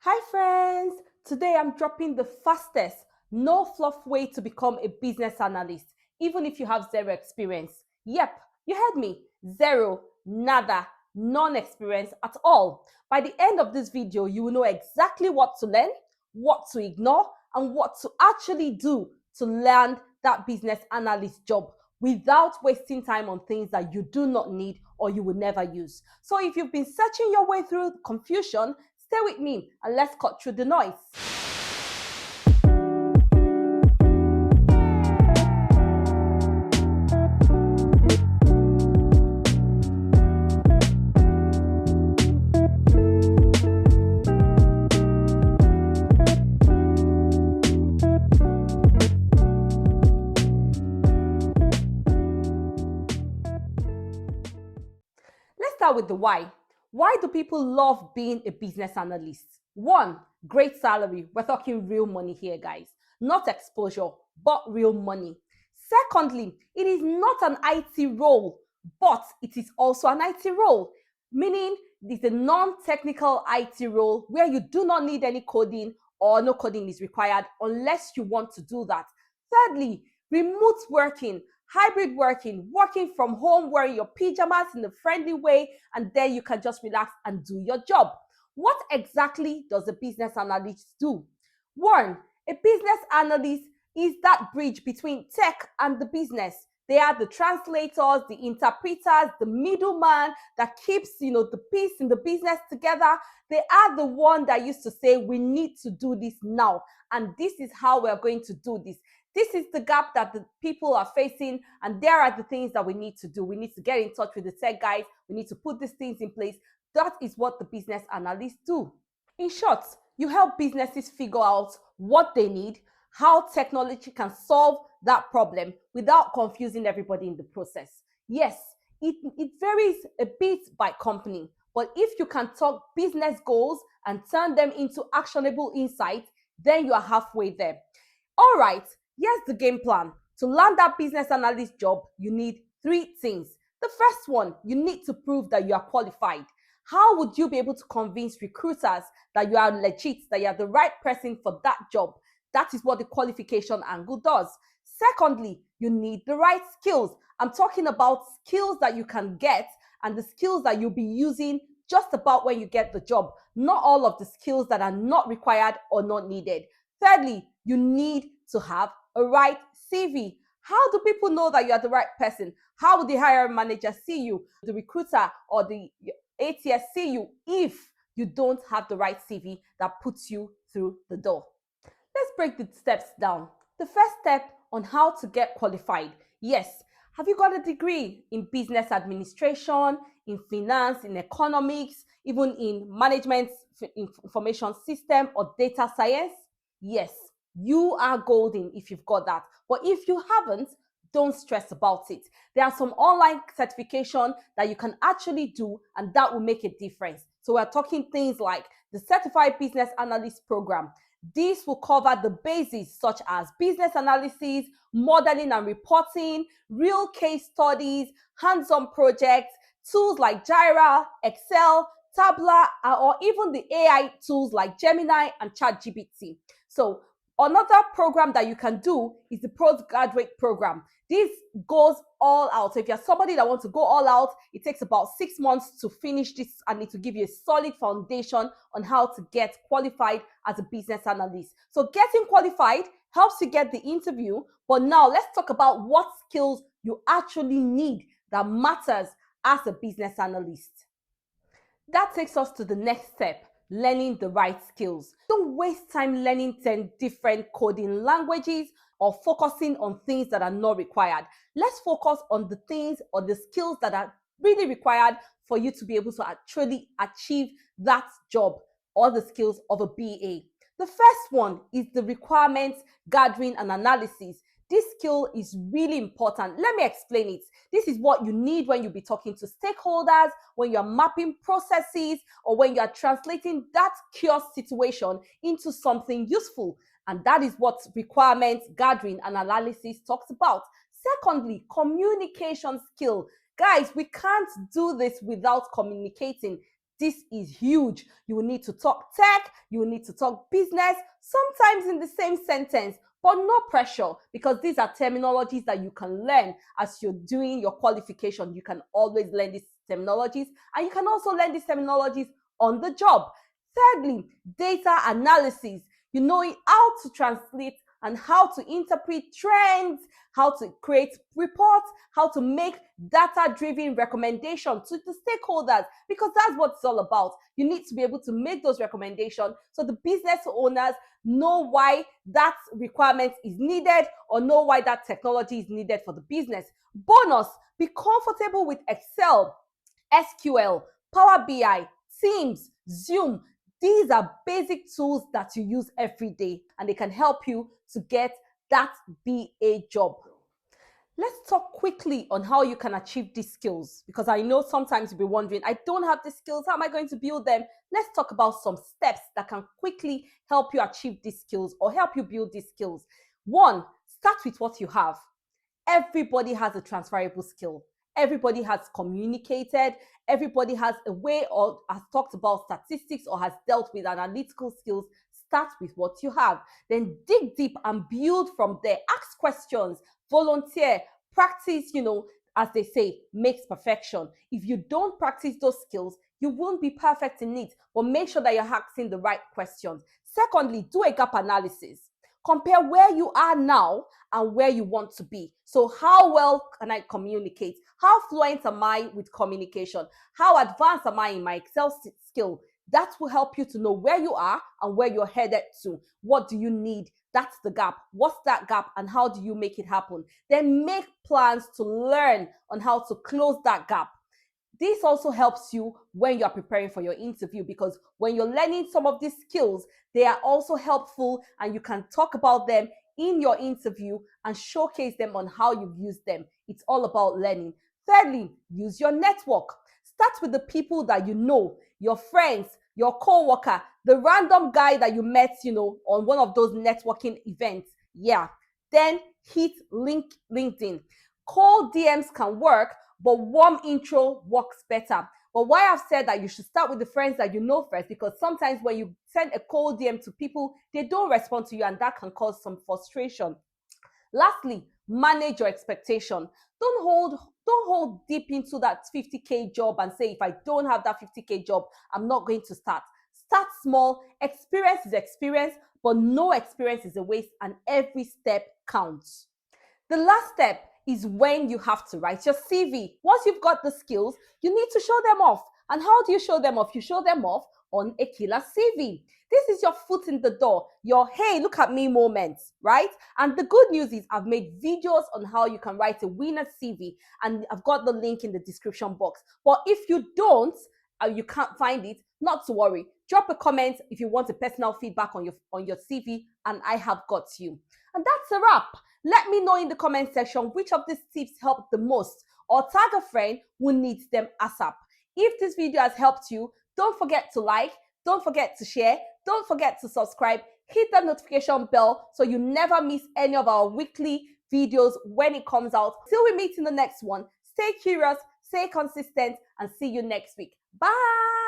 Hi friends! Today I'm dropping the fastest, no fluff way to become a business analyst, even if you have zero experience. Yep, you heard me. Zero, nada, non-experience at all. By the end of this video, you will know exactly what to learn, what to ignore, and what to actually do to land that business analyst job without wasting time on things that you do not need or you will never use. So if you've been searching your way through confusion, stay with me and let's cut through the noise. Let's start with the why. Why do people love being a business analyst? One, great salary. We're talking real money here, guys. Not exposure, but real money. Secondly, it is not an IT role, but it is also an IT role, meaning it's a non-technical IT role where you do not need any coding or no coding is required unless you want to do that. Thirdly, remote working, hybrid working, working from home, wearing your pajamas in a friendly way, and then you can just relax and do your job. What exactly does a business analyst do? One, a business analyst is that bridge between tech and the business. They are the translators, the interpreters, the middleman that keeps, the piece in the business together. They are the one that used to say, we need to do this now, and this is how we're going to do this. This is the gap that the people are facing, and there are the things that we need to do. We need to get in touch with the tech guys. We need to put these things in place. That is what the business analysts do. In short, you help businesses figure out what they need, how technology can solve that problem without confusing everybody in the process. Yes, it varies a bit by company, but if you can talk business goals and turn them into actionable insights, then you are halfway there. All right, here's the game plan. To land that business analyst job, you need three things. The first one, you need to prove that you are qualified. How would you be able to convince recruiters that you are legit, that you are the right person for that job? That is what the qualification angle does. Secondly, you need the right skills. I'm talking about skills that you can get and the skills that you'll be using just about when you get the job, not all of the skills that are not required or not needed. Thirdly, you need to have a right CV. How do people know that you are the right person? How would the hiring manager see you, the recruiter or the ATS see you if you don't have the right CV that puts you through the door? Let's break the steps down. The first step on how to get qualified. Yes, have you got a degree in business administration, in finance, in economics, even in management, information system, or data science? Yes, you are golden if you've got that. But if you haven't, don't stress about it. There are some online certification that you can actually do, and that will make a difference. So we're talking things like the Certified Business Analyst Program. This will cover the basics such as business analysis, modeling and reporting, real case studies, hands-on projects, tools like Jira, Excel, Tableau, or even the AI tools like Gemini and ChatGPT. So another program that you can do is the postgraduate program. This goes all out. So if you're somebody that wants to go all out, it takes about 6 months to finish this and it will give you a solid foundation on how to get qualified as a business analyst. So getting qualified helps you get the interview. But now let's talk about what skills you actually need that matters as a business analyst. That takes us to the next step, learning the right skills. Don't waste time learning 10 different coding languages or focusing on things that are not required. Let's focus on the things or the skills that are really required for you to be able to actually achieve that job or the skills of a BA. The first one is the requirements gathering and analysis. This skill is really important. Let me explain it. This is what you need when you be talking to stakeholders, when you're mapping processes, or when you're translating that chaos situation into something useful. And that is what requirements gathering and analysis talks about. Secondly, communication skill. Guys, we can't do this without communicating. This is huge. You will need to talk tech, you will need to talk business, sometimes in the same sentence, but no pressure, because these are terminologies that you can learn as you're doing your qualification. You can always learn these terminologies, and you can also learn these terminologies on the job. Thirdly, data analysis. You know how to translate and how to interpret trends, how to create reports, how to make data-driven recommendations to the stakeholders, because that's what it's all about. You need to be able to make those recommendations so the business owners know why that requirement is needed or know why that technology is needed for the business. Bonus, be comfortable with Excel, SQL, Power BI, Teams, Zoom. These are basic tools that you use every day, and they can help you to get that BA job. Let's talk quickly on how you can achieve these skills, because I know sometimes you'll be wondering, I don't have the skills, how am I going to build them? Let's talk about some steps that can quickly help you achieve these skills or help you build these skills. One, start with what you have. Everybody has a transferable skill. Everybody has communicated. Everybody has a way or has talked about statistics or has dealt with analytical skills. Start with what you have. Then dig deep and build from there. Ask questions, volunteer, practice, as they say, makes perfection. If you don't practice those skills, you won't be perfect in it, but make sure that you're asking the right questions. Secondly, do a gap analysis. Compare where you are now and where you want to be. So how well can I communicate? How fluent am I with communication? How advanced am I in my Excel skill? That will help you to know where you are and where you're headed to. What do you need? That's the gap. What's that gap and how do you make it happen? Then make plans to learn on how to close that gap. This also helps you when you're preparing for your interview, because when you're learning some of these skills, they are also helpful and you can talk about them in your interview and showcase them on how you've used them. It's all about learning. Thirdly, use your network. Start with the people that you know, your friends, your co-worker, the random guy that you met, on one of those networking events. Yeah. Then hit LinkedIn. Cold DMs can work, but warm intro works better. But why I've said that you should start with the friends that you know first, because sometimes when you send a cold DM to people, they don't respond to you, and that can cause some frustration. Lastly, manage your expectation. Don't hold deep into that 50K job and say, if I don't have that 50K job, I'm not going to start. Start small. Experience is experience, but no experience is a waste, and every step counts. The last step is when you have to write your CV. Once you've got the skills, you need to show them off. And how do you show them off? You show them off on a killer CV. This is your foot in the door, your hey, look at me moment, right? And the good news is I've made videos on how you can write a winner CV, and I've got the link in the description box. But if you don't, you can't find it, not to worry. Drop a comment if you want a personal feedback on your CV, and I have got you. And that's a wrap. Let me know in the comment section which of these tips helped the most, or tag a friend who needs them ASAP. If this video has helped you, don't forget to like, don't forget to share, don't forget to subscribe, hit the notification bell so you never miss any of our weekly videos when it comes out. Till we meet in the next one, stay curious, stay consistent, and see you next week. Bye!